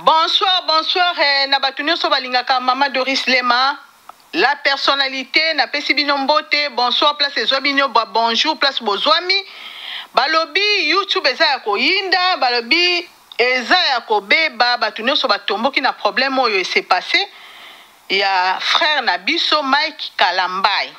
Bonsoir, bonsoir. Nabatunio Sobalingaka, Mama Doris Lema. La personnalité, na pesibino mbote. Bonsoir, place Ezwabino. Bonjour, place Bozwami. Balobi, YouTube eza ya koyinda. Balobi, eza ya kobeba. Batunio Sobatombo ki na problème oyo s'est passé. Ya frère Nabiso Mike Kalambai.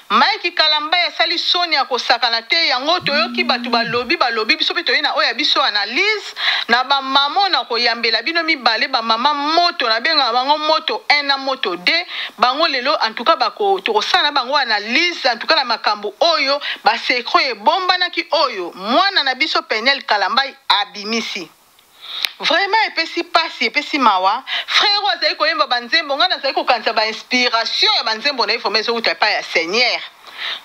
Mike Kalambai sali Sonia ko sakana te yango toyoki batu balobi biso pe toyina oya biso analyse na ba mama na ko yambela bino mibale ba mama moto na benga bango moto 1 na moto 2 bango lelo en tout cas bako to sana bango analyse en tout cas na makambo oyo ba secret bomba na ki oyo mwana na biso Penel Kalambai abimisi. Vraiment epesi pasi epesi mawa frère azali koyemba banzembo ngana azali kokanisa ba inspiration ya banzembo na information uta pa ya Seigneur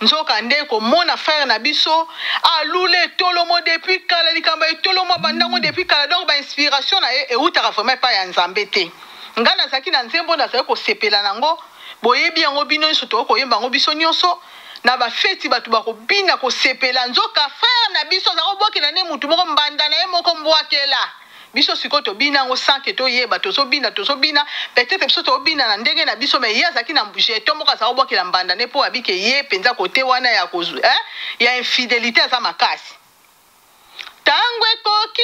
nzoka nde ko mona frère na biso alule tolomo depuis kala likamba tolomo bandango depuis kala donc ba inspiration na e uta vraiment pa ya nzambe te ngana zaki na nzembo na azali ko sepela nango boyebi yango bino nso to koyemba ngo biso nyonso na ba feti batu bako bina ko sepela nzoka frère na biso za koboki na ne mutu moko mbanda na ye moko mbwakela biso sikoto bina ngo sanke to yeba tozo bina peut-être biso to bina na ndenge na biso mais yazaki na jeton moka za obokela mbanda ne po abike ye penza kote wana ya kozu ya infidélité za makasi tangwe koki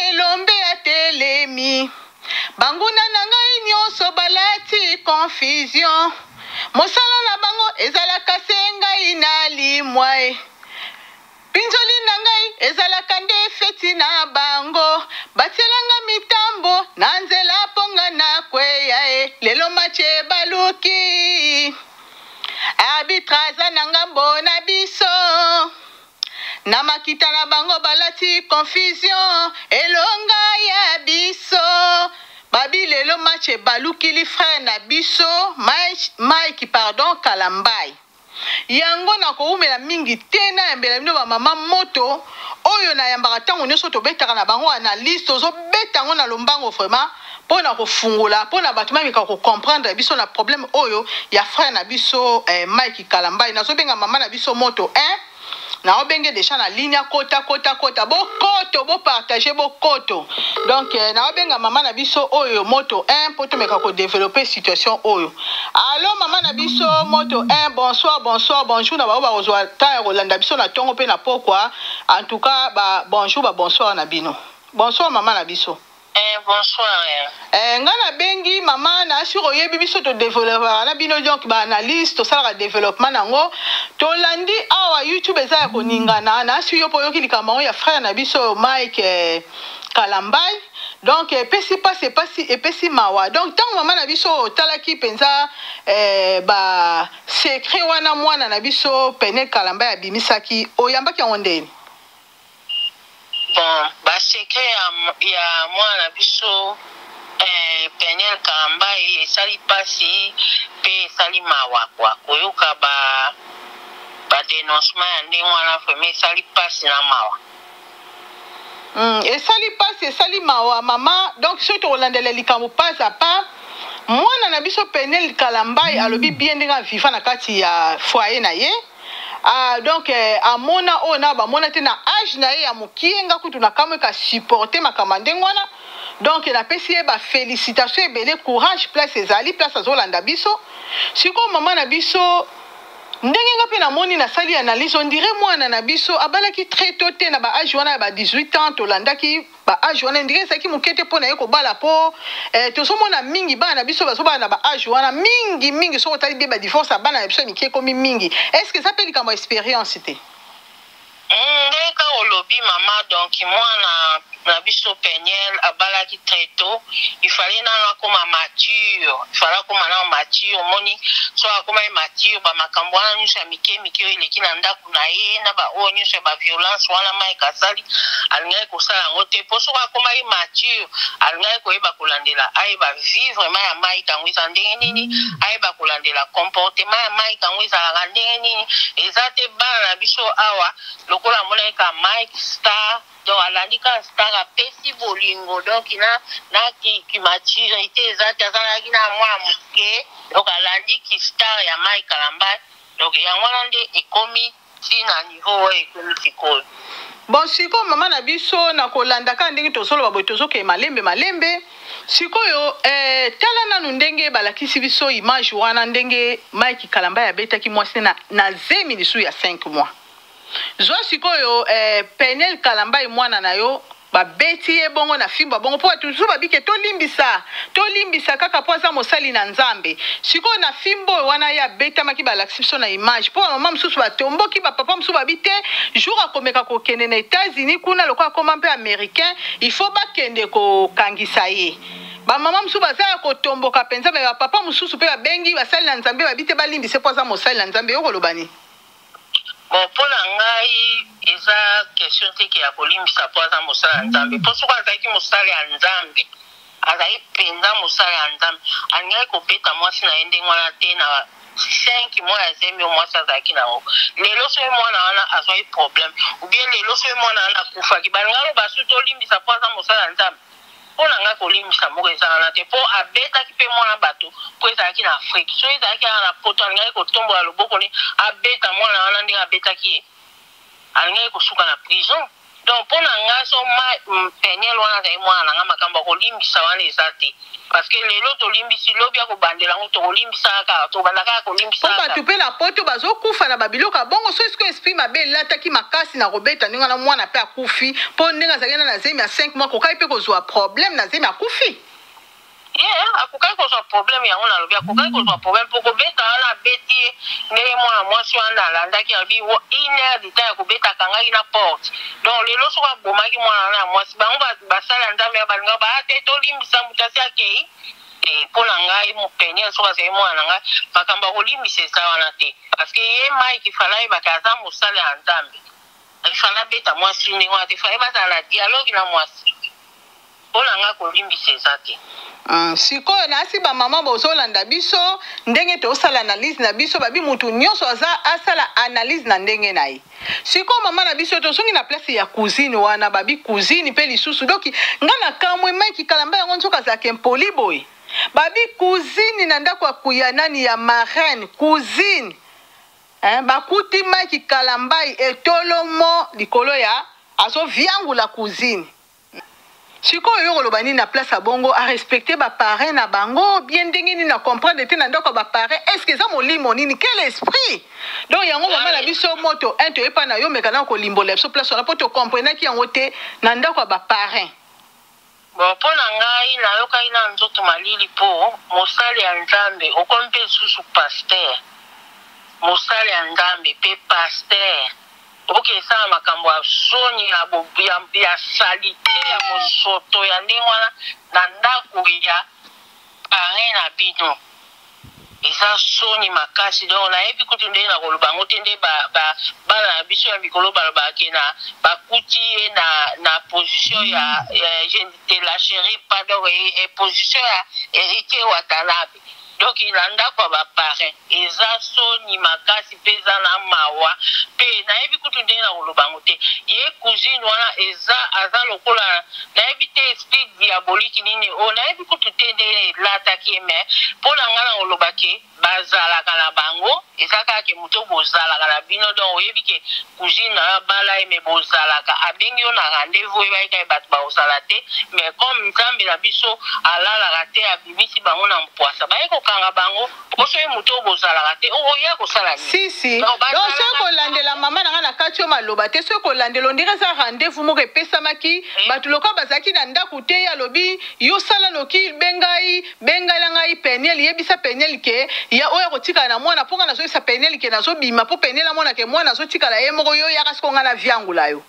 elombe ya telemi banguna na ngai nyonso balati confusion mosala na bango ezalaka senga inalimwae pinzoli na ngai ezalaka nde feti na bango batelanga mitambo na nzela ponga na kweya lelo mache baluki arbitrage na ngambo na biso na makita na bango balati confusion elonga ya biso babi lelo mache baluki li frère na biso Mike pardon Kalambai yango na koumela mingi tena yambela bino ba mama moto oyo na yambaka tango nyonso to betaka na bango analyse tozo betango na lombango vraiment pona ko fungula pona batu mamika ko comprendre biso na problème oyo ya frère na biso Mike Kalambai nazo benga mama na biso moto 1 na obenge déjà na ligne kota bokoto bo partager bokoto donc na obenga mama na biso oyo moto 1 poto meka ko développer situation oyo allo mama na biso moto 1 bonsoir bonjour na ba ozwa ta Rolanda biso na tongo pe na pokwa en tout cas ba bonsoir na bino bonsoir mama na biso bonsoir. Ngana bengi mama na asuro yebi biso to développer na bino donc ba analyse to sala développement nango to landi awa YouTube eza ya koningana na asuro po yoki likambo ya frère na biso Mike Kalambai donc epesi mawa donc tant mama na biso talaki penza ba secret wana mwana na biso Penel Kalambai abimisaki oyambaki ondeni. Bon, ba secret ya mwana biso Penel Kalambai esali pasi pe esali mawa kwa koyoka ba dénoncement ya ndenge wana vraiment esali pasi na mawa. Esali pasi esali mawa mama donc soki tokolandela likambo pas à pas mwana na biso Penel Kalambai alobi bien ndenge viva na kati ya foyer na ye. Donc amona ona ba mona te na âge na ye ya mokienga kutu na kamwe ka supporter makamande ngwana donc na pesi ba félicitations ebele courage place ezali place azolanda biso siko mama na biso ndenge nga pe na moni na sali analyse on dirait mwana na biso abalaki très tôt te na ba âge wana ba 18 ans to landaki ba âge wana ndenge saki mokete pona ye ko bala po to so mona mingi bana na biso baso bana na ba âge wana mingi so tali be ba divorce bana na biso mike komi mingi est-ce que ça peut likamba expérience te ndeka olobi mama donc mwana na biso Penel abalaki très tôt il fallait na koma mature il fallait koma na mature moni so akoma mature ba makambo wana nyuso ya mike eleki na ndako na ye na ba o nyuso ba violence wana mai kasali alingai kosala ngo te po so akoma mature alingai koyeba kolandela ayeba vivre mai ya mai kango eza ndenge nini ayeba kolandela comportement ya mai kango ezalaka ndenge nini eza te bana na biso awa lokola moleka Mike Star donc alandika Star apesi bolingo donc na ki maturité ezati azalaki na mwa moke donc alandiki Star ya Mike Kalambai donc yango wana nde ekomi ti na niveau oyo ekomi sikoyo. Bon sikoyo mama na biso na kolanda ka ndenge tozoloba boye tozoke malembe sikoyo tala nanu ndenge balakisi biso image wana ndenge Mike Kalamba abetaki mwasi na zemi lisu ya 5 mois. Zwa sikoyo Penel Kalamba mwana na yo babeti ye bongo na fimba bongo po tuzu babike tolimbisa kaka po aza mosali na Nzambe. Sikoyo na fimbo wana ya beta maki balakisi biso na image po mama mususu batomboki ba papa mususu babite jour akomeka kokende na États-Unis kuna lokwa koma mpe américain il faut bakende ko kangisa ye. Ba mama mususu baza kotomboka penza ba papa mususu pe babengi basali na Nzambe babite balimbise po aza mosali na Nzambe yo kolobani. Bon, pour ngai eza question te ya kolimbisa po aza mosala ya Nzambe. Po soko azalaki mosala ya Nzambe, azali penza mosala ya Nzambe, alingai kobeta mwasi na ye ndenge wana te na 5 mois ya zemi mwasi azalaki nango. Lelo so ye mwana wana azwaki problème, ou bien lelo so ye mwana wana akufaki. Balinga loba su tolimbisa po aza mosala ya Nzambe. Po nanga kolimbisa moko eza wana te, po abetaki mpe mwana bato po ezalaki na Afrique. So ezalaki na poto alingai kotombola loboko ne abeta mwana wana ndenge abetaki ye. Alingai kosuka na prison. Donc po nanga so Penel wana azali mwana nanga makambo kolimbisa wana eza te. Parce que lelo tolimbisi lobi ya kobandela ngo tokolimbisa kaka tobandaka kolimbisa kaka. Po bato pe na poto bazokufa na babiloka bongo so esko esprit mabe lataki makasi na kobeta ndenge na mwana pe akufi po ndenge azalaki na zemi ya 5 mois kokai pe kozwa problème na zemi akufi. Akokai kozwa problème yango na lobi akokai kozwa problème po kobeta wana beti ndenge mwana mwasi wana alandaki alobi 1 heure de temps ya kobeta akangaki na porte. Donc lelo soki abomaki mwana wana ya mwasi bango basala ya Nzambe ya balinga baate tolimbisa moto asi akei mpo na ngai Penel soki azali mwana na ngai makambo akolimbisa eza wana te parce que ye Mike ifala yebaka aza mosala ya Nzambe ifala beta mwasi ndenge wana te ifala bazala na dialogue na mwasi mpo na ngai kolimbisa eza te. Sikoyo nasi ba mama bozolanda biso ndenge tosala analyse na biso babi mutu nyonso aza asala analyse na ndenge na ye. Sikoyo mama na biso tozongi na place ya cousine wana babi cousine pe lisusu doki ngana kamwe Mike Kalamba yango nzoka za kempoli boy. Babi cousine na ndako ya kuya nani ya marraine cousine. Bakuti Mike Kalamba etolomo likolo ya azo viangu la cousine. Sikoyo yo koloba nini na place a bongo a respecter ba parents na bango bien ndenge nini na comprendre te na ndako ba parents est-ce que ça molimo nini quel esprit donc yango mama na biso moto ento epa na yo mekana ko limbola so place na poto comprendre ki yango te na ndako ba parents. Bon po na ngai na yo kai na nzoto malili po mosali ya Nzambe okompe susu pasteur mosali ya Nzambe pe pasteur. Ok, ça makambo ya soni ya salite ya mosoto ya ndenge wana na ndako ya parrain na bino. Eza soni makasi donc nayebi kutu ndenge na koloba ngo te nde bana na biso ya mikolo balobaki na bakuti ye na position ya de la chérie pardon et position ya héritier Watanabe. Donc il anda kwa ba parrain eza soni makasi peza na mawa pe na yebi kutu ndenge na koloba ngo te ye cousine wana eza aza lokola na yebi te esprit diabolique nini o na yebi kutu te ndenge lataki me po na ngana koloba ke bazalaka na bango eza kaka ke moto bozalaka na bino donc oyebi ke cousine na bala ye me bozalaka abengi yo na rendez-vous ebayika bato bazala te mais comme Nzambe na biso alalaka te abimisi bango na mpwasa bayeko kanga bango poso ye moto bozalaka te oya kosala nini si donc soki kolandela mama na nga na kati yo maloba te soki kolandela ondire eza rendez-vous moko epesamaki bato lokola bazalaki na ndako te alobi yo sala noki bengala ngai Penel yebisa Penel ke ya oyo kotikala na mwana mponga nazoyisa Penel ke nazobima mpo Penel amona ke mwana azotikala ye moko yo yaka siko nga na viangula yo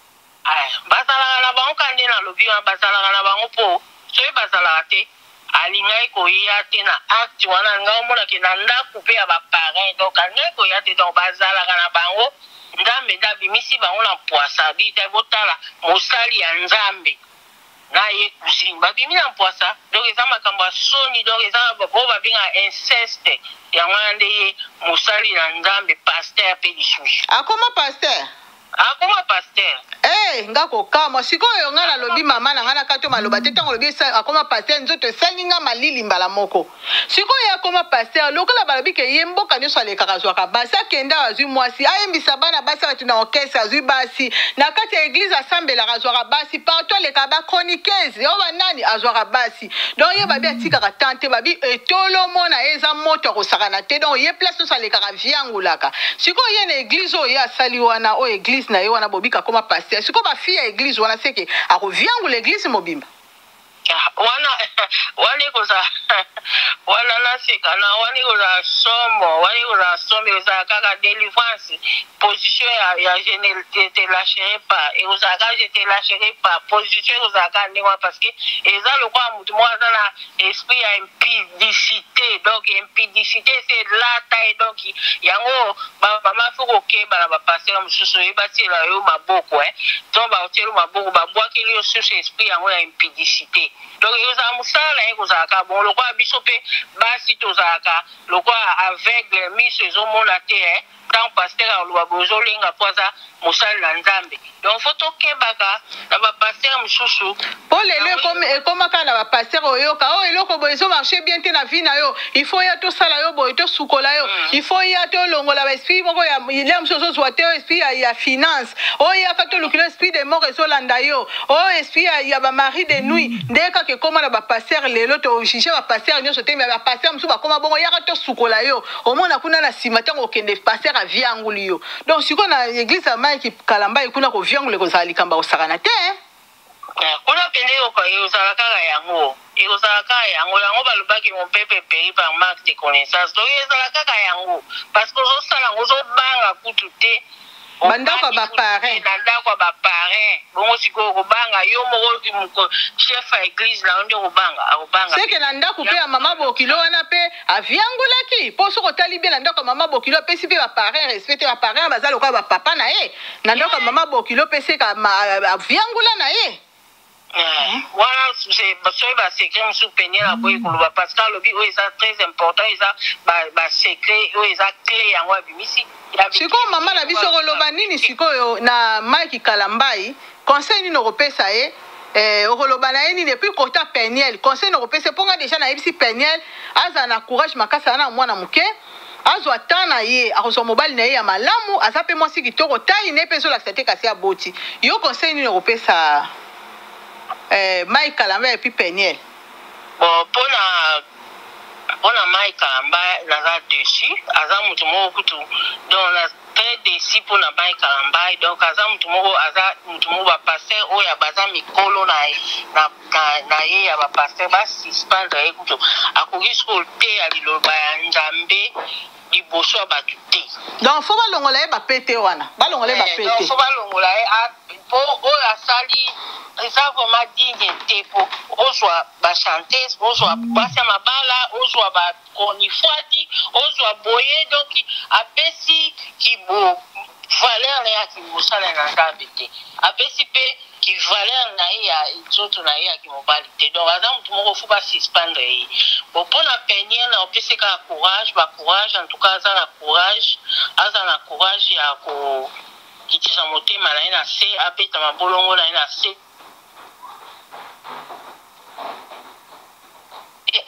bazalaka na bango kande na lobi wana bazalaka na bango mpo soki bazalaka te alingai koya te na acte wana nga omona ke na ndako mpe ya baparrain donc alingai koya te donc bazalaka na bango Nzambe nde abimisi bango na mpwasa bita botala mosali ya Nzambe na ye cousine babimi na mpwasa donc eza makambo ya soni donc eza bo babengaka inceste yango wana nde ye mosali na Nzambe pasteur mpe lisusu akoma pasteur Akoma pasteur. Ngako kama sikoyo nga na lobi mama na nga na kato maloba te tango lobi akoma pasteur nzoto esalinga malili mbala moko. Sikoyo akoma pasteur lokola balobi ke ye mboka nyonso alekaka zwaka basi akenda azwi mwasi ayembisa bana basi batu na orchestre azwi basi na kati ya église asambelaka azwaka basi partout aleka ba chroniqueuse yo banani azwaka basi donc ye babi atikaka tante babi etolo mona eza moto akosakana te donc ye place nyonso alekaka viangulaka sikoyo ye na église oyo ye asali wana o église na ye wana bobika koma pasteur sikoyo bafille ya église wana seke akoviangula église mobimba wana koza wana naseka na wana koza somo wana koza somo koza kaka délivrance position ya je ne te lâcherai pas et koza kaka je te lâcherai pas position koza kaka ndengwa parce que eza lokwa mutu moko aza na esprit ya impudicité donc impudicité c'est la taille donc yango mama faut kokeba na bapasteur mosusu oyebatiela yo maboko donc baotiela maboko babwakeli yo susu esprit yango ya impudicité. Donc il y a musala ekozaka bon lokwa biso pe basi tozaka lokwa aveugle miso ezomonate tant pasteur aloba bozolenga poza musala na nzambe donc faut tokebaka na ba pasteur mususu pour lelo ekomaka na ba pasteur oyoka o eloko bozo marcher bien te na vie na yo il faut ya to sala yo boyo to sukola yo il faut ya to longola ba esprit moko ya ile mususu zoate esprit ya finance o ya ka to lokilo esprit de mort ezolanda yo o esprit ya ba mari de nuit ndeka ke koma na ba pasteur lelo to jije ba pasteur nyonso te mais ba pasteur mususu bakoma bongo ya ka to sukola yo o mona kuna na simata ko kende pasteur a vianguli yo donc siko na église ya Mike Kalamba ikuna ko viangule ko zali kamba osakana te kuna pende ko yozala kaka yango yango balobaki mon peuple périt par manque de connaissance donc ezala kaka yango parce que ozosala ozobanga kutu te bandako ba parrain bandako ba parrain bongo siko kobanga yo moko chef ya église na ndio kobanga c'est que na ndako pe ya mama bokilo wana pe aviangulaki po soko tali bien na ndako mama bokilo pe si pe ba parrain respecte ba parrain bazalo kwa ba papa na ye na ndako mama bokilo pe se ka aviangula na ye voilà c'est ba secret sous peigner la boy koloba parce que lobi o est très important eza ba secret o eza clé yango abimisi sikoyo mama na biso koloba nini sikoyo na Mike Kalambai conseil nini okopesa ye okoloba na ye nini epuis kota Peniel conseil okopesa mponga déjà na yebisi Peniel aza na courage makasi na mwana moke azwa ta na ye akozwa mobali na ye ya malamu aza pe mwasi kitoko tayi ne pe ezolakisa te kasi aboti yo conseil nini okopesa Mike Kalambai epuis Peniel bon pona Mike Kalambai naza dessus aza mutu moko kutu donc na très déçu pour na Mike Kalambai donc aza mutu moko ba pasteur oyo baza mikolo na ye ya ba pasteur ba suspendre ye kutu akoki siko te ya liloba ya Nzambe liboso ya bato te donc fo balongola ye bapete wana balongola ye bapete donc fo balongola ye po oyo asali eza vraiment digne te po ozwa bachanteuse ozwa basi ya mabala ozwa bakonifwati ozwa boye donc apesi kibo valeur na ye ya kimosala na nzambe te apesi mpe ki valeur na ye ya nzoto na ye ya kimobali te donc aza mutu moko fo basuspendre ye bon mpona Peniel na opesi kaka courage en tout cas aza na courage ya kokitisa motema na ye na se abeta mabolongo na ye na se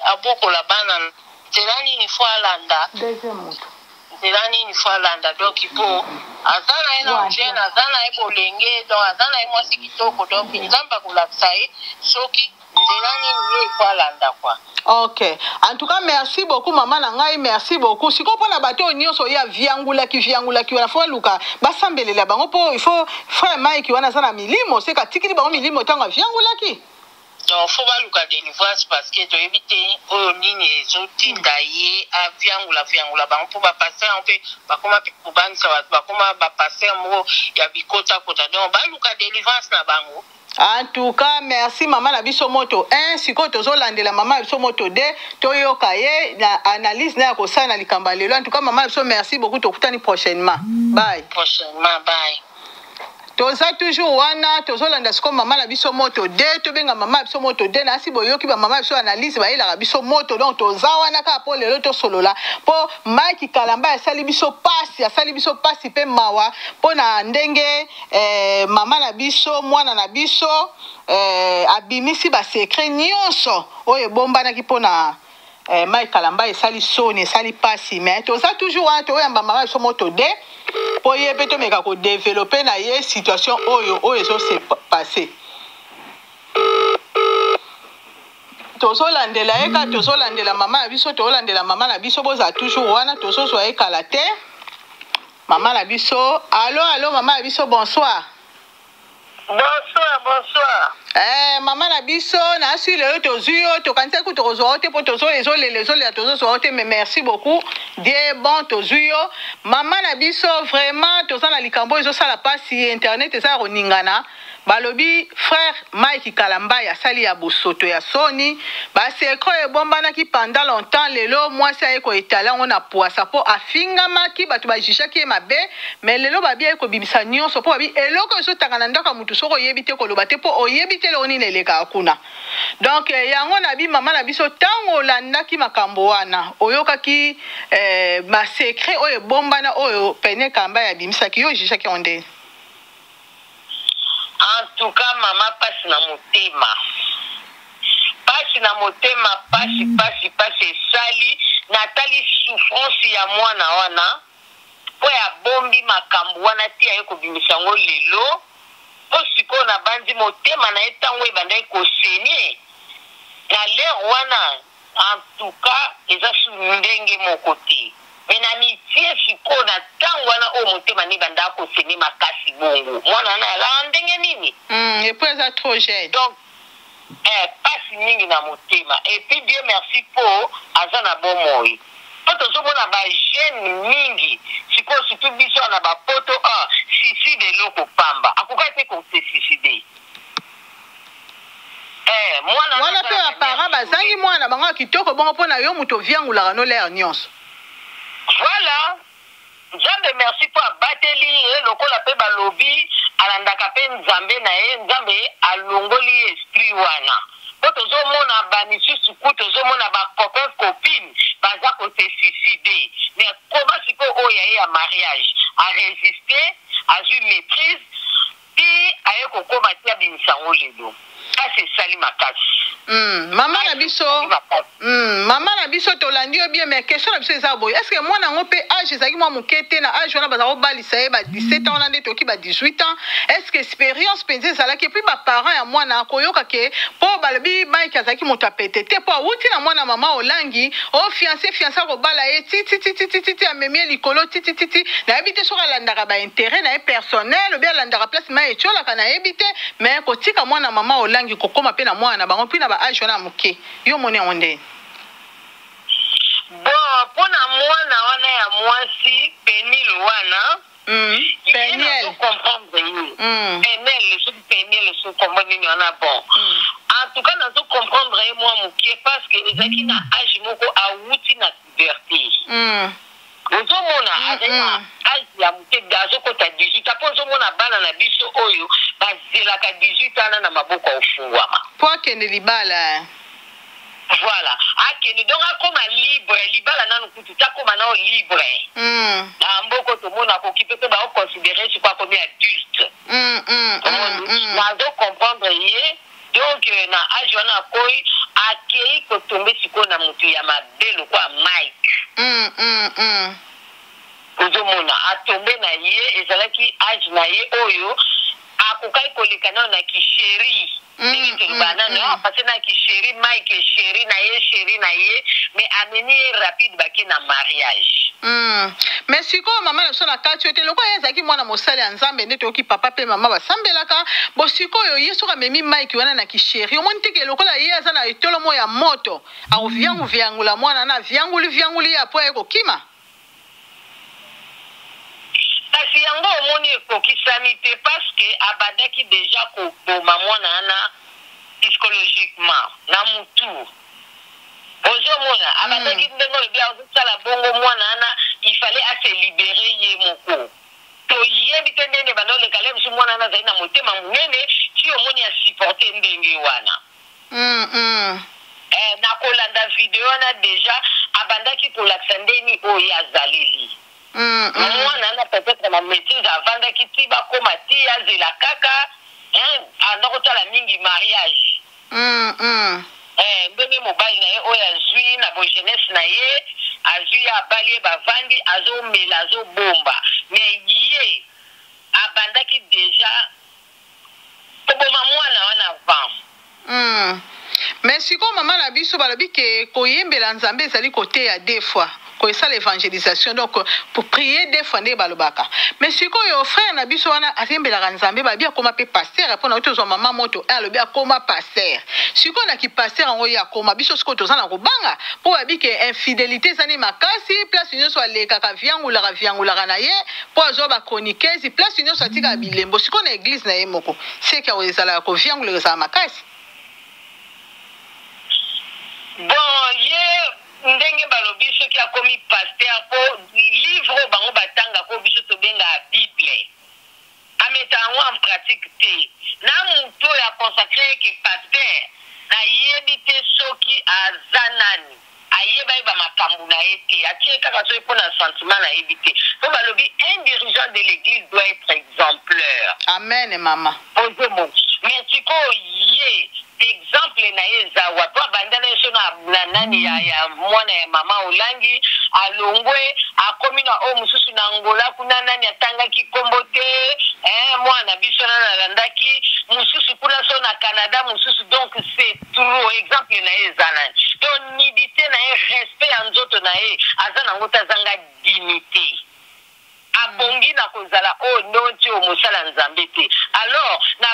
abokola bana nzela nini fo alanda nzela nini fo alanda donc ipo aza na ye na jeune aza na ye bolenge donc aza na ye mwasi kitoko donc nzambe akolakisa ye soki nzela nini ye fo alanda kwa ok en tout cas merci beaucoup mama na ngai merci beaucoup siko mpona bato nyonso ya viangulaki wana fo luka basambelela bango po il faut frère Mike wana aza na milimo seka tikili bango milimo ntango aviangulaki donc faut baluka délivrance parce que toyebi te oyo nini ezotinda ye aviangula bango mpo bapasteur mpe bakoma kobangisa bato bakoma bapasteur moko ya bikotakota donc baluka délivrance na bango. En tout cas, merci maman na biso moto 1 siko tozolandela mama biso moto 2 toyoka ye na analyse na kosala na likamba lelo. En tout cas maman biso merci beaucoup tokutani prochainement. Bye. Prochainement bye. toza toujours wana tozolanda siko mama na biso moto de tobenga mama biso moto de na si boyoki ba mama biso analyse bayelaka biso moto donc toza wana kaka po lelo tosolola po Mike Kalamba asali biso pasi pe mawa po na ndenge mama na biso mwana na biso abimisi ba secret nyonso oyo bombanaki po na Mike Kalamba esali soni esali pasi mais toza toujours wana toyamba mama biso moto de po ye pe tomeka ko développer na ye situation oyo ezo se passer tozolandela ye ka tozolandela mama na biso tozolandela mama na biso boza toujours wana tozozwa ye kala te mama na biso allo mama na biso bonsoir. Bonsoir. Mama na biso na sui lelo tozui yo tokanisa ku tokozwa te po tozo ezolela tozozwa te mais merci beaucoup Dieu bon tozui yo mama na biso vraiment toza na likambo ezosala pasi internet eza koningana balobi frère Mike Kalamba asali ya bosoto ya soni basekro ebombanaki pendant longtemps lelo mwasi ayeko etala ngo na poisa po afingamaki bato bajishaki ye mabe mais lelo babi ayeko bimisa nyonso po babi eloko ezotanga na ndako mutu soko oyebi te koloba te po oyebi te lelo nini eleka kuna donc yango na bi mama na biso tango olandaki makambo wana oyokaki basekre oyo ebombana oyo pene Kalamba ya bimisaki yo ojishaki yango ndeni. En tout cas, maman passe na motema. Passe na motema, passe sali. Natali souffrance ya mwana wana. Po ya bombi makambo wana ti ya ko bimisango lelo. Po siko na bandi motema na etango ebanda ko senye. Na le wana en tout cas eza su ndenge mokote. Menamitie siko na tango wana o motema ni banda ko senye makasi bongo. Mwana na la ndenge nini? Et puis ça trop jeune. Donc passe mingi na motema. Et puis Dieu merci pour azana bon moi. Poto zo mona ba jeune mingi siko surtout biso na ba poto suicide loko pamba. Akoka te ko se suicide. Mwana pe apara bazangi mwana bango kitoko bongo pona yo muto viangula no l'air nyonso. Voilà. Nzambe merci pour abateli lokola pe balobi alandaka pe nzambe na ye nzambe alongoli esprit wana. Po tozomona banisusu ku tozomona ba copain copine baza ko se suicider. Mais comment siko oya ya mariage a résister a eu maîtrise puis aye kokoma tia binsango lelo. Ça c'est sali makasi. Mama na biso tolandi yo bien mais question na biso eza boy est-ce que mwana ngo pe âge ezaki mwa mokete na âge wana baza ko balisa ye ba 17 ans nande toki ba 18 ans est-ce que expérience penze ezalaki puis ba parents ya mwana koyoka ke po balobi Mike azaki moto apete te po awuti na mwana mama olangi o fiancé ko bala ye ti amemie likolo ti na ebite soka landaka ba intérêt na personnel ou bien landaka place ma echola kana ebite mais kotika mwana mama olangi kokoma pe na mwana bango puis na ba âge wana moke yo moni onde. Bon, pour na mwana wana ya mwasi penil wana Peniel comprendre Peniel je comprendre ni wana bon. En tout cas nazo comprendre moi mokie parce que ezaki na âge moko awuti na puberté. Ozomona azena âge ya mokie dazo kota 18 apo ozomona bana na biso oyo bazelaka 18 ana na maboko ofungwama. Po akende libala. Voilà. Akene donc akoma libre, libala nanu kutu takoma na libre. Na mboko to mona ko kipe to ba considérer c'est quoi comme adulte. Na do comprendre yé donc na âge wana koi akei ko tomber siko na mutu ya mabelo kwa Mike. Ozomona atombe na ye ezalaki âge na ye oyo akokai kolekana na kisheri. Parce que na chéri Mike chéri na ye mais ameni rapide baki na mariage. Mais siko mama na so na kati ete loko ezaki mwana mosali ya nzambe nde toki papa pe mama basambelaka bo siko yo yeso ka memi Mike wana na kisheri omoni teke loko la ye aza na etolo mo ya moto ako viangula mwana na vianguli ya po eko kima. Kasi yango omoni ekokisami te parce que abandaki déjà koboma mwana ana psychologiquement na mutu. Ozomona abandaki ndenge oyo bia ozosala bongo mwana ana il fallait se libérer ye moko. to yebite ndenge bando le kalem su mwana na zaina motema munene ti omoni a supporter ndenge wana na kolanda video na deja abandaki kolakisa ndeni oyo azaleli mwana na peut-être na maîtrise avandaki ti bakoma ti azela kaka andakotala mingi mariage ndenge mobali na ye oyo azwi na bojeunesse na ye azwi abali ye bavandi azomela azobomba mais ye abandaki deja koboma mwana wana avant mais siko mama na biso balobi ke koyembela nzambe ezali kote ya deux fois ça l'évangélisation donc pour prier des fois ne balobaka mais sikoyo frère na biso wana azembelaka nzambe babia koma pe pasteur pona otozo mama moto alobi akoma pasteur sikoyo na ki pasteur ngo ya koma biso sikoyo tozana kobanga po babike infidélité zani makasi place nyonso alekaka viangula na ye po azo ba chroniqueuse place nyonso atika bilembo sikoyo na église na ye moko c'est ka ezala ko viangula za makasi bon ye ndenge balobi soki akomi pasteur po livre bango batanga ko biso tobenga bible ameta yango en pratique te na mutu ya consacré ke pasteur na yebi te soki aza nani ayeba yeba makambo na ye te atie kaka soki mpo na sentiment na yebi te po balobi un dirigeant de l'église doit être exemplaire. Amen mama mais sikoyo ye exemple na ye zawa to abandana yeso na nani ya mwana ya mama olangi alongwe akomi na o mususu na Angola kuna nani atangaki kombo te mwana biso na nalandaki mususu kuna so na Canada mususu donc c'est trop exemple na ye zanani donc nidité na ye respect ya nzoto na ye aza nango tazanga dignité abongi na kozala o nonti o mosala nzambe te alors na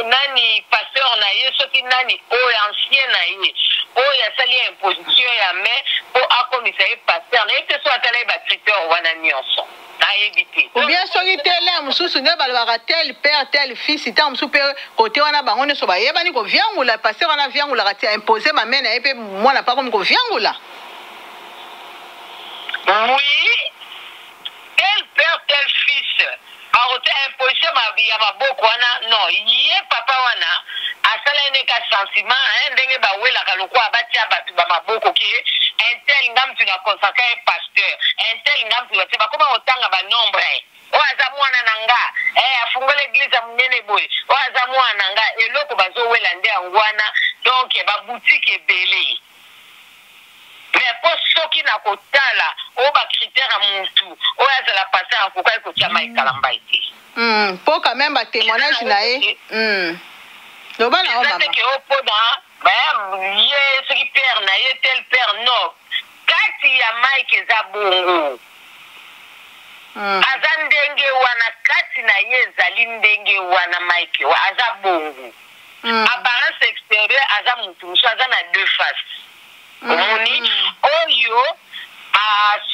nani pasteur na ye soki nani o ancien na ye o ya sali imposition ya main po akomisa ye pasteur na ye te so atala ye bacritère wana nyonso na yebi te ou bien soki tele mosusu nde balobaka tel père tel fils ntango mosusu mpe kote wana bango nyonso bayebani koviangula pasteur wana aviangulaka te impose mame na ye mpe mwana pa komi koviangula oui tel père tel fils arote imposition ya maboko wana non ye papa wana asala ene ka sentiment ndenge bawelaka lokwa abatia bato bamaboko ke intel ngamtu na consacré pasteur intel ngamtu batie bakoma otanga banombre o aza mwana na nga afungola église ya monene boye o aza mwana na nga eloko bazowela nde yango wana donc baboutique ebele mais po soki na kotala o bacritère ya mutu oyo azala pasteur akokai kotia maikalamba ete po quand même batémoignage na ye loba na o mama ezateke opona ye soki père na ye tel père non kati ya mike eza bongo aza ndenge wana kati na ye ezali ndenge wana mike aza bongo apparence extérieure aza mutu mosusu aza na deux faces omoni oyo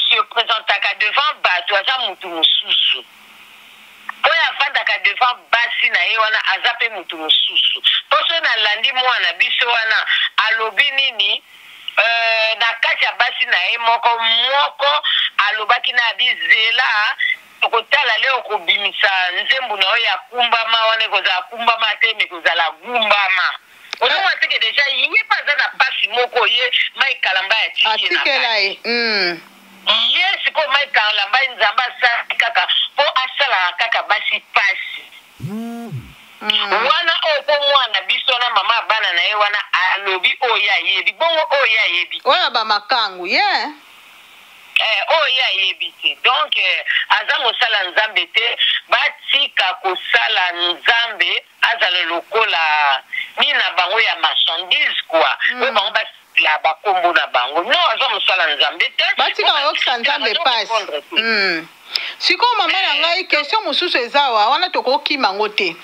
se présentaka devant bato aza mutu mosusu oyo avandaka devant basi na ye wana aza mpe mutu mosusu mpo so nalandi mwana biso wana alobi nini na kati ya basi na ye moko alobaki na bizela okotala leo kobimisa nzembo na oyo ya kumbama wana ekozala kumbama te me ekozala gumbama ozomona teke deja ye mpe aza na pasi moko ye maikalamba ya atikela ye ye sikoyo maikalamba nzambe asali kaka mpo asalaka kaka basi pasi wana oyo mpo mwana biso na mama bana na ye wana alobi oyo ayebi bongo oyo ayebi oyo bamakangu ye oyo ayebi te donc aza mosala nzambe te batika kosala nzambe azala lokola nini na bango ya marchandise quoi oyo bango basila bakombo na bango non aza mosala nzambe te batika bayokisa nzambe pasi sikoyo mama na ngai question mosusu eza wana tokokima yango te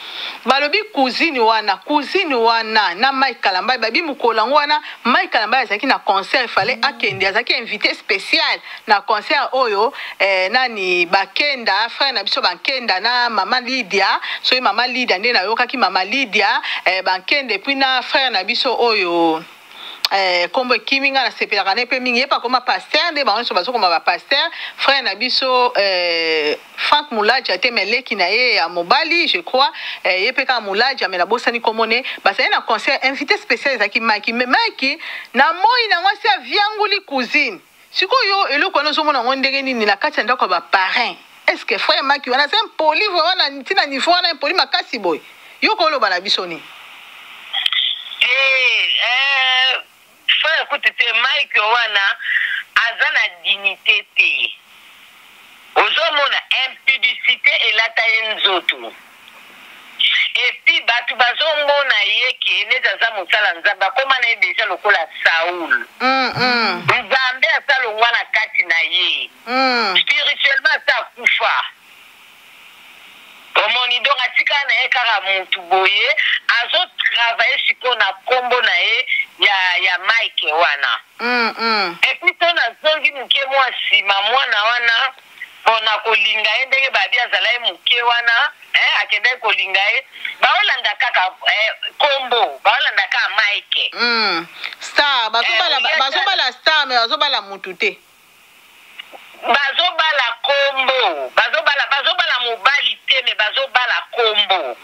balobi cousine wana na Mike Kalamba babi mokolo yango wana Mike Kalamba azalaki na concert fallait akende azalaki invité spécial na concert oyo nani bakenda frère na biso bakenda na mama Lydia soki mama Lydia nde nayokaki mama Lydia bakende puis na frère na biso oyo kombo ekiminga na sepelaka ne pe mingi yepa koma pasteur nde bango nyonso bazokoma bapasteur frère na biso Frank Mulaji ate meleki na ye ya mobali je crois ye pe kaka Mulaji amena bosani kombo ne bazali na concert invité spécial ezalaki Mike mais Mike na moi nango asi avianguli cousine sikoyo eloko wana ozomona ngo ndenge nini na kati ya ndako ya baparrain est ce que frère Mike wana c'est impoli vraiment na ntina niveau wana impoli makasi boye yo koloba na biso ni frère écoute Mike wana aza na dignité te ozomona impudicité elata ye nzoto epi bato bazomona ye ke neti aza mosala nzambe akoma na ye deja lokola Saul nzambe asalongwa na kati na ye spirituellement asa akufa omoni donc atika na ye kaka mutu boye azotravaille siko na kombo na ye ya Mike wana epi to nazongi moke mwa nsima mwana wana mpona kolinga ye ndenge babi azala ye moke wana akendaki kolinga ye baolanda kaka kombo baolanda kaka Mike star bazobala star me bazobala mutu te bazobala kombo bazobala mobali te me bazobala kombo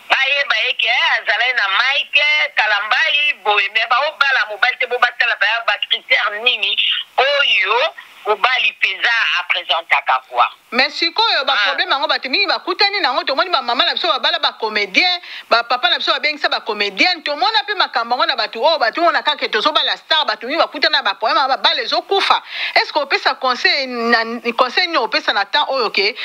bayeba eke azalai na Mike kalambai boye me baobala mobali te bo batala bacritère nini oyo mobali peza apresentaka kwa mais sikoyo baproblème yango bato mingi bakutani nango tomoni bamama na biso babala bacomédien bapapa na biso babengisa bacomédienne tomona mpe makambo yango na bato oyo bato ngona kaka tozobala star bato mingi bakutani na baproblème babala ezokufa est ce que opesa conseil nini opesa na temps oyo ke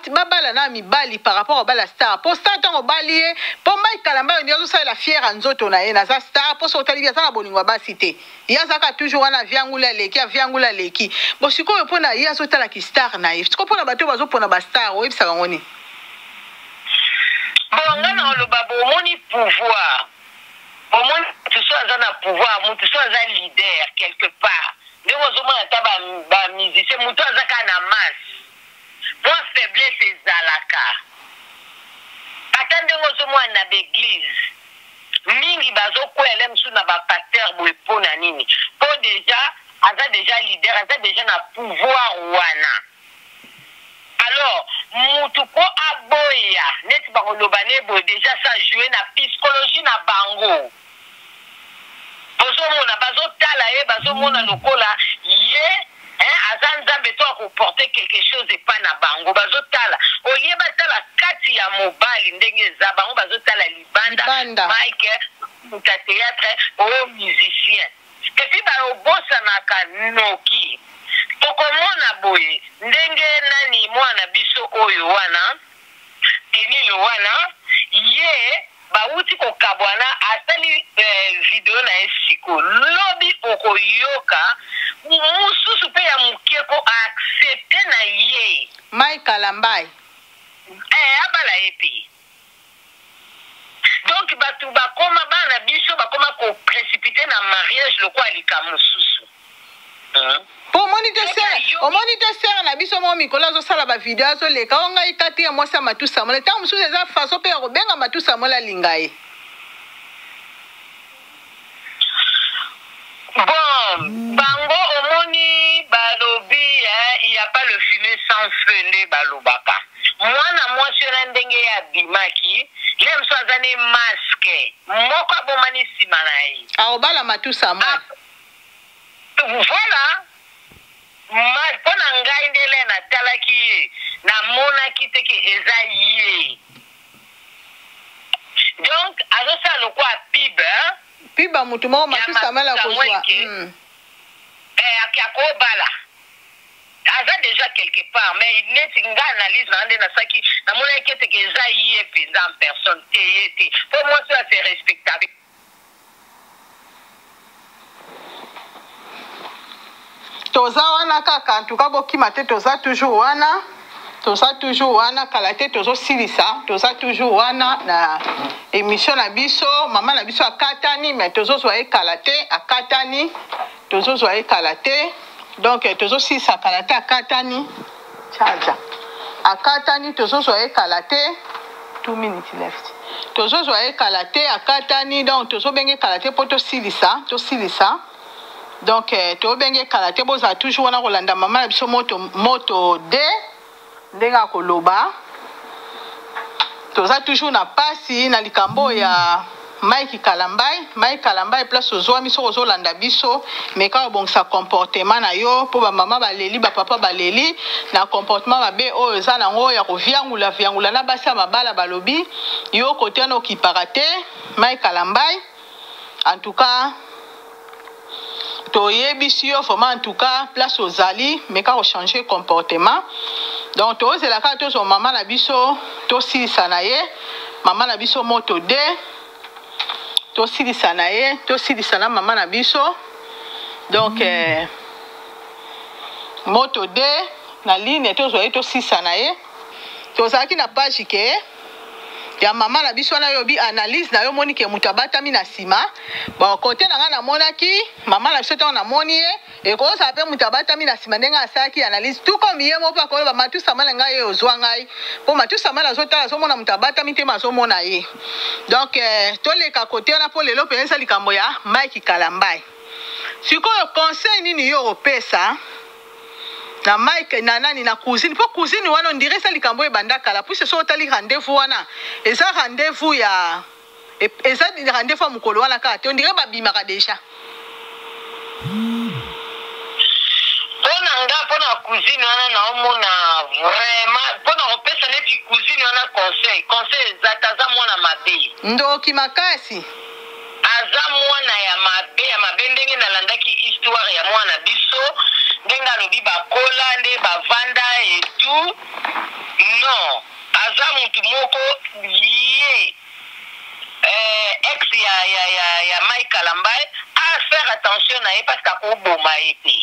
babala na mibali par rapport obala star po star ntango obali ye mpo Mike Kalamba yo ndi azosalela fiere ya nzoto na ye naza star mposo otali bi aza na bolingo ya basi te ye azalaka toujours wana aviangula leki bo sikoyo mpona ye azotalaki star na ye sikoyo mpona bato oyo bazopona bastar oyebisaka ngo nini bonga na oloba bomoni pouvoir omoni mutu so aza na pouvoir mutu so aza leader quelque part ndenge ozomona ata bamusicien mutu aza kaka na masse mwa faiblesse ezalaka ata ndenge ozomona na baeglise mingi bazokwele mosusu na bapaster boye mpo na nini mpo deja aza deja leader aza deja na pouvoir wana alors mutu po aboya neti bakoloba ne boye deja sa joue na psychologie na bango bozomona bazotala ye bazomona lokola ye aza nzambe to akoporte quelque chose epa na bango bazotala olie batala kati ya mobali ndenge eza bango bazotala libanda Mike mutu ya théâtre oyo musicien epi baobosanaka noki tokomona boye ndenge nani mwana biso oyo wana Emile wana ye bauti kokabwana asali video na esiko lobi okoyoka mususu pe ya mukeko accepte na ye Mike Kalambai abala epi donc batu bakoma bana biso bakoma ko précipiter na mariage loko alika mususu po omoni te sere na biso mo mikolo azosala bavideo azoleka o ngai kati ya mwasi ya matusa mola ntango mosusu eza faso mpe ya kobenga matusa mola alinga ye bon bango omoni balobi il y a pas le fumer sans feu nde balobaka mwana mwasi na ndenge ya bimaki le mosu aza ne maske moko abomani nsima na ye aobala matusa mo voilà mpo na ngai ndele natalaki ye namonaki te ke eza ye donc azosala lokwa piba mutu moko matusa mala kozwa akobala aza déjà quelque part mais neti nga analyse na nde nasaki namonaki ete ke eza ye mpenza en personne te ye te mpo mwasi ase respectable toza wana kaka ntuka bokima te toza toujours wana kala te tozosilisa toza toujours wana na émission na biso mama na biso akatani mais tozozwa ye kala te akatani tozozwa ye kala te donc tozosilisa kala te akatani charge akatani tozozwa ye kala te 2 minutes left tozozwa ye kala te akatani donc tozobenge kala te mpo tosilisa donc tobenge kala te bozala toujours wana kolanda mama na biso moto de ndenge akoloba toza toujours na pasi na likambo ya Mike Kalambai place ozwami soko ozolanda biso meka obongisa comportement na yo po ba mama baleli ba papa baleli na comportement mabe oyo eza nango ya koviangula na basi ya mabala balobi yo kote wana okipaka te Mike Kalambai en tout cas toyebisi yo vraiment en tout cas place ozali meka changer comportement donc tozela kaka tozo mama na biso tosilisa na ye mama na biso moto de tosilisa na ye tosilisa na mama na biso donc moto de na ligne tozwa ye tosilisa na ye tozalaki na page ke ya mama na biso wana yobi analyse na yo moni ke mutu abatami na nsima bon kote na nga namonaki mama na biso ntango namoni ye ekozala mpe mutu abatami na nsima ndenge asalaki analyse tout comme ye mo mpo akoloba matusa mala ngai ye ozwa ngai mpo matusa mala azotala azomona mutu abatami te azomona ye donc toleka kote wana mpo lelo mpenza eza likambo ya Mike Kalambai sikoyo conseil nini yo opesa na Mike na nani na cousine po cousine wana on dirait ça likambo ebanda kala puis so otali rendez-vous wana eza rendez-vous ya eza rendez-vous ya mukolo wana ka te on dirait babimaka déjà pona cousine wana na omona vraiment pona opesa neti cousine wana conseil zataza mwana mabe ndoki makasi aza mwana ya mabe ndenge nalandaki histoire ya mwana biso ndenge alobi bakola nde bavanda etu non aza mutu moko ye ex ya Mike Kalambai a faire attention na ye parce que akoboma ye te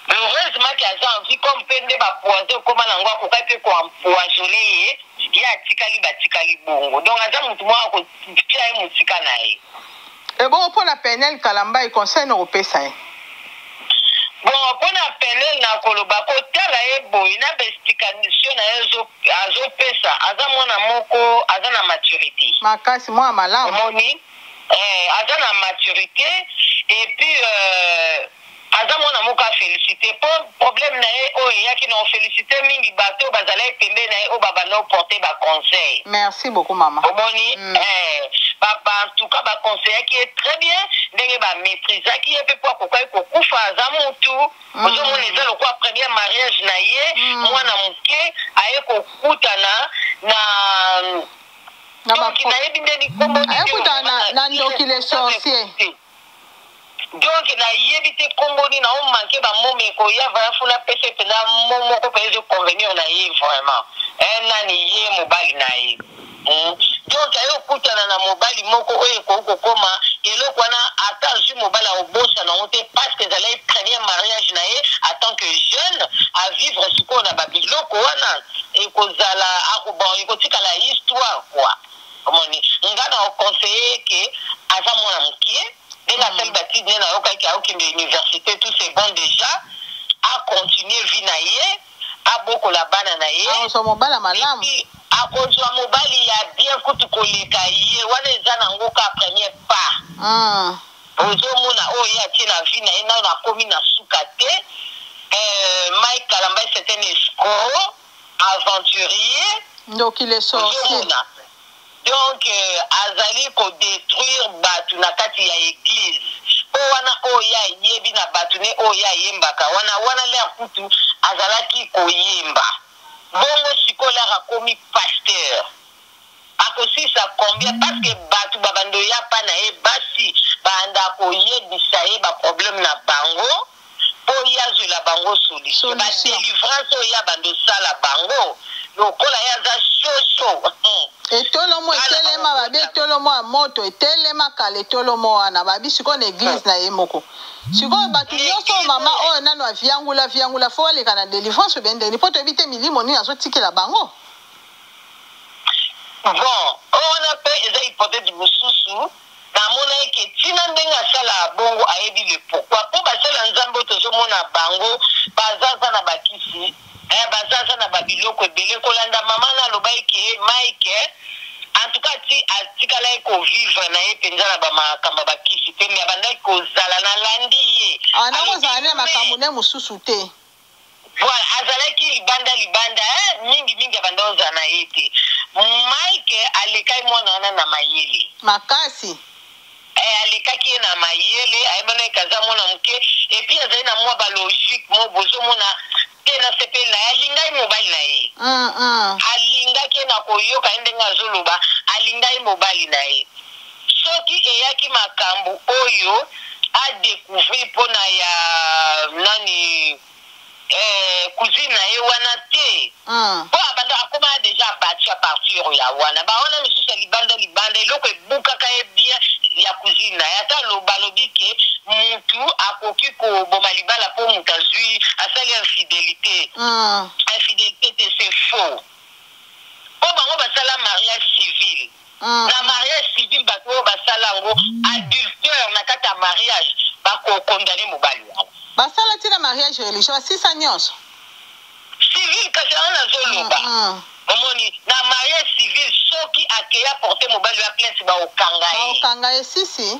heureusement ke aza envie comme mpe nde bapoise okoma nango akokai mpe koempoisonne ye batikali bongo donc aza mutu moko akotia ye motika na ye ebongo mpona Penel Kalambai conseil na kopesa ye bon mpona Penel na koloba kotala ye boye na baexplication na ye azopesa aza mwana moko aza na maturité makasi mwana malamu omoni aza na maturité et puis aza mwana moko afélicité po problème na ye oyo eyaki na ofélicité mingi bato oyo bazalaki pembe na ye oyo babanda oporte baconseil merci beaucoup mama omoni en tout cas baconseillaki ye très bien ndenge bamaîtrisaki ye mpe po akokaki kokufa aza mutu ozomona eza lokwa premier mariage na ye mwana moke aye kokutana donc nayebi nde likombo ayekutana na ndoki le sorcier donc nayebi te komboni na omanke bamomeko ya vaya funa pese mpena moko mpe ezoconvenir na ye vraiment nani ye mobali na ye donc aye okutana na mobali moko oyo ekoki kokoma eloko wana ata azwi mobali aobosa nango te parce que ezalaki premier mariage na ye en tant que jeune a vivre sikoyo na babiloko wana ekozala bon ekotikala histoire quoi omoni nga na oconseille ke aza mwana mokie ndenge asali batide nde nayokaki aokende université tout c'est bon déjà acontinue vie na ye abokola bana na ye mobala malamu akozwa mobali ya bien kutu koleka ye wana eza nango ka premier pas ozomona oyo ye atie na vie na ye nano akomi na suka te Mike Kalambai c'est un escroc aventurier ndoki le sorcier donc azali kodétruire bato na kati ya église po wana oyo ayebi na bato ne oyo ayembaka wana lere kutu azalaki koyemba bongo sikoyo lere akomi pasteur akosisa combien parce que bato babando ya pa na ye basi banda koyebisa ye baproblème na bango po ye azwela bango solution badélivrance oyo ya bando osala bango lokola ye aza shosho etolomo etelema babi etolomo ya moto etelema kala etolomo wana babi sikoyo na église na ye moko sikoyo bato nyonso mama oyo nano aviangula fo aleka na délivrance obendeni mpo toyebi te milimo nini azotikela bango bon oyo wana mpe eza hypothèse mosusu namona eke ntina ndenge asala bongo ayebi le pourquoi mpo basala nzambe oyo tozomona bango bazaza na bakisi bazaza na babiloko ebele kolanda mama na aloba eke Mike en tout cas ti atikala ko vivre na ye penza na ba makamba ba kisi te mais abandaki kozala na landi ye ana kozala na makambo ne mususu te voilà azalaki libanda mingi abanda ozala na ye te Mike alekai mwana wana na mayele makasi alekaki ye na mayele ayebana ekaza mwana moke epuis azali na mwa balogique mo bozomona te na sepeli na ye alingai mobali na ye alingaki ye na koyoka ye ndenge azoloba alingai mobali na ye soki eyaki makambo oyo adécouvrir mpona ya nani cousine na ye wana te po abanda akoma deja abati a partir ya wana bawana misusu ya libanda eloko ebukaka ye bien ya cousine na ye ata balobi ke mutu akoki koboma libala mpo mutu azwi asali infidélité infidélité te c'est faux po bango basala mariage civil na mariage civil bato oyo basala yango adultère na kati ya mariage bakokondane mobali yango basala tina mariage religieux basisa nyonso civil kasi yango nazoloba omoni na mariage civil soki akeya porte mobali ya plainte baokanga ye sisi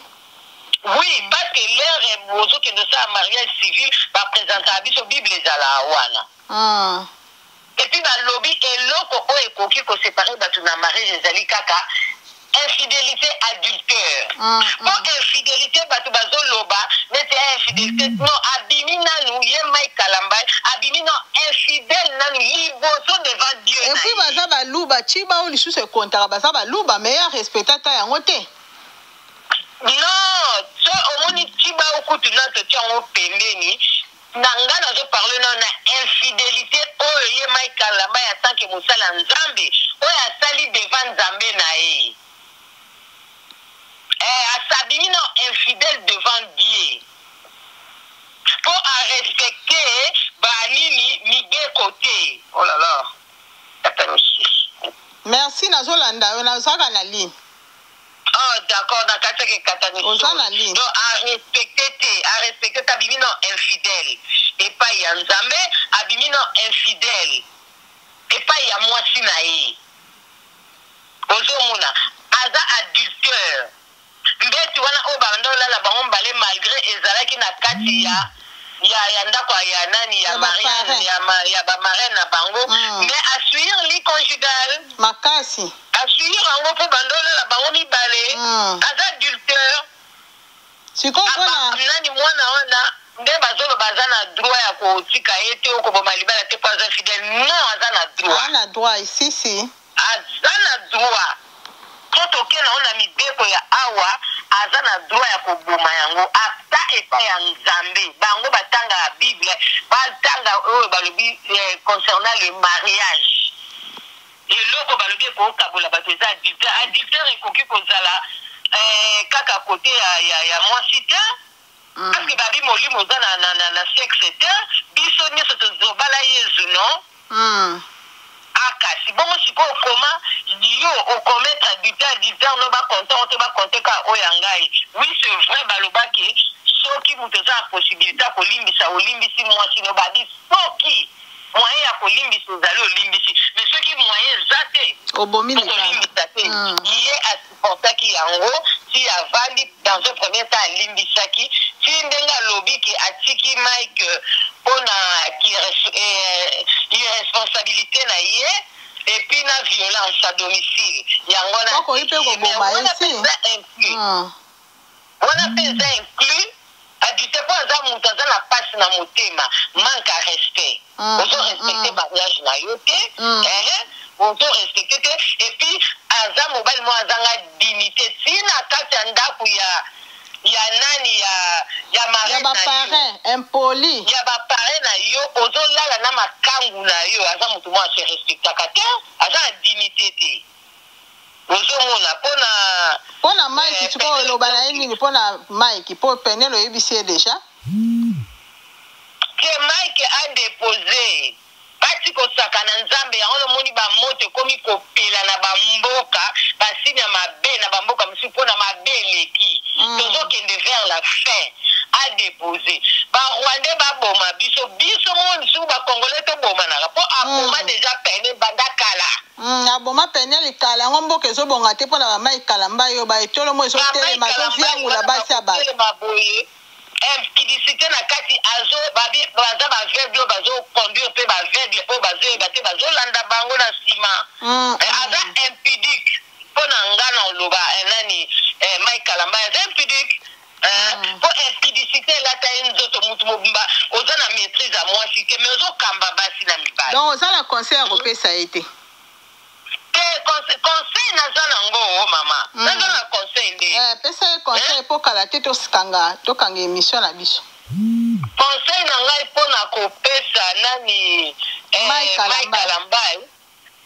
oui parce que l'heure bozokende osala mariage civil bapresentaka biso bible ezala wana epuis balobi eloko oyo ekoki kosepare bato na mariage ezali kaka infidélité adultère po infidélité bato bazoloba neti ya infidélité non abimi nanu ye mai kalambai abimi non infidèle nanu liboso devant Dieu et puis baza baluba chiba o lisusu ekontaka baza baluba mais ya respecte ata yango te non so omoni chiba okutu na to tiango pembeni nanga nazoparle na infidélité oyo ye mai kalambai ya tanke mosala nzambe oyo asali devant nzambe na ye asabimi non infidèle devant Dieu pour respecter banini mige côté oh là là merci nazolanda yo nazaka na ligne oh d'accord na katake katani ozana ligne donc à respecter tabimi non infidèle et pas ya nzambe abimi non infidèle et pas ya mwasi na ye ozomona aza adultère mbeti wana oyo banda olala bango mbale malgré ezalaki na kati ya ndako ya nani ya mariage ya bamarin na bango mais assuire li conjugal makasi assuire yango mpo banda olala bango mibale aza adultère sikoyo nani mwana wana nde bazoloba aza na droit ya kotika ye te okoboma libala te mpo aza fidèle non aza na droit ana droit isisi aza na droit po tokena ona mibeko ya awa aza na droit ya koboma yango ata epai ya nzambe bango batanga ya bible batanga oyo balobi concernant le mariage eloko balobi ekokabola bato eza adultère ekoki kozala kaka kote ya mwasi te parce que babi molimo oza na sexe te biso nyonso tozobala yezu non akasi bongo sikoyo okoma yo okometre adultère no bakonte te bakonte ka oyo ya ngai oui c'est vrai balobaki soki moto eza na possibilité ya kolimbisa olimbisi mwasi no babi soki moyen ya kolimbisa ozali olimbisi mais soki moyen eza te okolimbisa te ye asupportaki yango ti avandi dans un premier temps alimbisaki ti ndenge alobi ke atiki Mike mpona irresponsabilité na ye et puis na violence à domicile yango wana mpe eza inclus adultère mpo aza moto aza na pasi na motema manque à respect ozorespecte mariage na yo te ozorespecte te et puis aza mobali mo azanga dignité tina kati ya ndako ya nani ya marin na impoli ya bapare na yo ozolala na makangu na yo aza moto mo ase respectaka te aza na dignité te ozomona mpona Mike sikoyo oloba na ye nini mpona Mike mpo penelo oyebisi ye deja ke Mike adepose bati kosaka na nzambe yango nomoni bamoto ekomi kopela na bamboka basini ya mabe na bamboka mosusu mpona mabe eleki tozokende vers la fin a déposé ba Rwandais ba boma biso mon sou ba Congolais to boma na po aboma déjà peine banda kala aboma peine li kala ngombo kezo bonga te pona ba mai kala mbayo ba etolo mo zo tele ma zo via ngula basi aba impudicité na kati azo babi baza ba aveugle bazo conduire pe ba aveugle po bazo ebate bazo landa bango na sima aza impudique pona ngana oloba nani Michael Amba aza impudique po impudicité la ta nzoto mutu mobimba oza na maîtrise à moi si que mais ozo kamba basi na mibali donc oza na conseil kopesa été conseil naza nango mama naza na conseil nde pesa conseil po kala te tokanga émission na biso conseil na ngai mpona kopesa nani Michael Ambai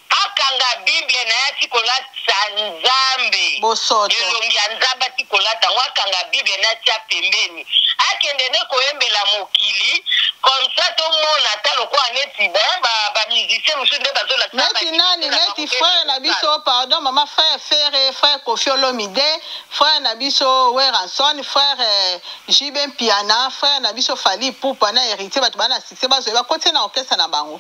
akanga Bible na ya tikolata Nzambe elongi ya Nzambe tikolata ngo akanga Bible na tia pembeni akende ne koyembela mokili comme ça to mona talo kwa neti ba musicien musu nde bazola neti nani neti frère na biso pardon mama frère Kofi Olomide frère na biso Weranson frère Jiben Piana frère na biso Fali Pupa na héritier bato bana succès bazo ba kote na orchestre na bango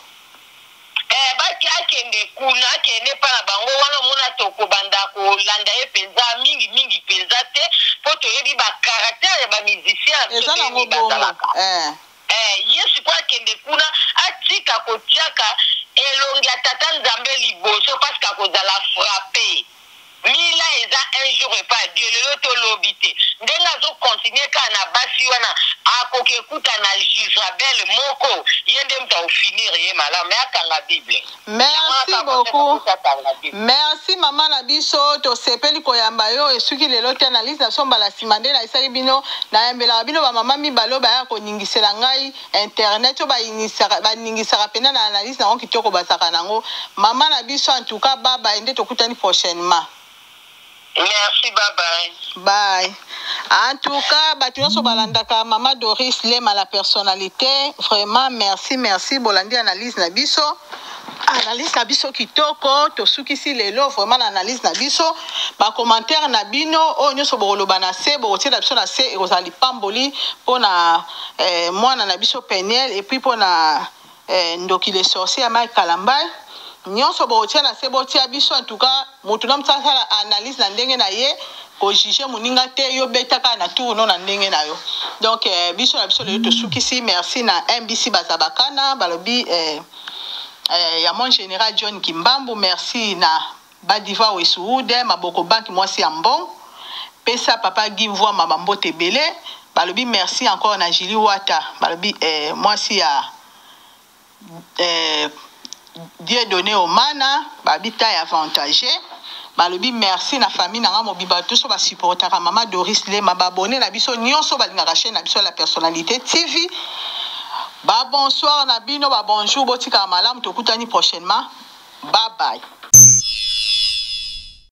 baki akende kuna akende pa na bango wana mona toko banda ko landa ye penza mingi penza te po to yebi ba caractère ya ba musicien eza na ngobongo yesu kwa akende kuna atika kotiaka elongi ya tata Nzambe liboso parce que akozala frappé mila eza un jour et pas Dieu lelo to lobité ndenga zo continuer ka na basi wana akoke kuta na Jezabel moko yende mta finir ye mala mais akanga Bible. Merci beaucoup. Merci maman na biso to sepeli koyamba yo esuki lelo te analyse na somba la simande na isaki bino na yambela bino ba mama mibalo ba ya ko ningisela ngai internet to ba ningisaka pena na analyse na kitoko basaka nango mama na biso en tout cas baba ende to kutani prochainement. Merci, bye bye. Bye. En tout cas, Batuyoso Balandaka, Maman Doris Lema, la personnalité. Vraiment, merci. Bolandi analyse Nabiso. Analyse Nabiso Kitoko, Tosuki si lelo, vraiment analyse Nabiso. Ba commentaire Nabino, oh nyoso borolo banase, borotie Nabiso na se, et Rosali Pamboli, pour na moi na Nabiso Peniel, et puis pour na Ndoki les sorciers à Mike Kalambay. Nyonso botia na se botia biso en tout cas mutu na mtsala analyse na ndenge na ye ko juger muninga te yo betaka na tour non na ndenge na yo donc biso na biso le to sukisi merci na MBC bazabakana balobi ya mon général John Kimbambu merci na Badiva Wesuude maboko banki mwasi ya mbon pesa papa Gimvwa mabambo tebele balobi merci encore na Julie Wata balobi mwasi ya Dieu donné au mana, babita et avantagé. Balobi merci na famille na mobiba tout so ba supporter maman Doris Lema ba abonné na biso nyonso ba linga chaîne na biso la personnalité TV. Ba bonsoir na bino ba bonjour botika malamu to kutani prochainement. Bye bye.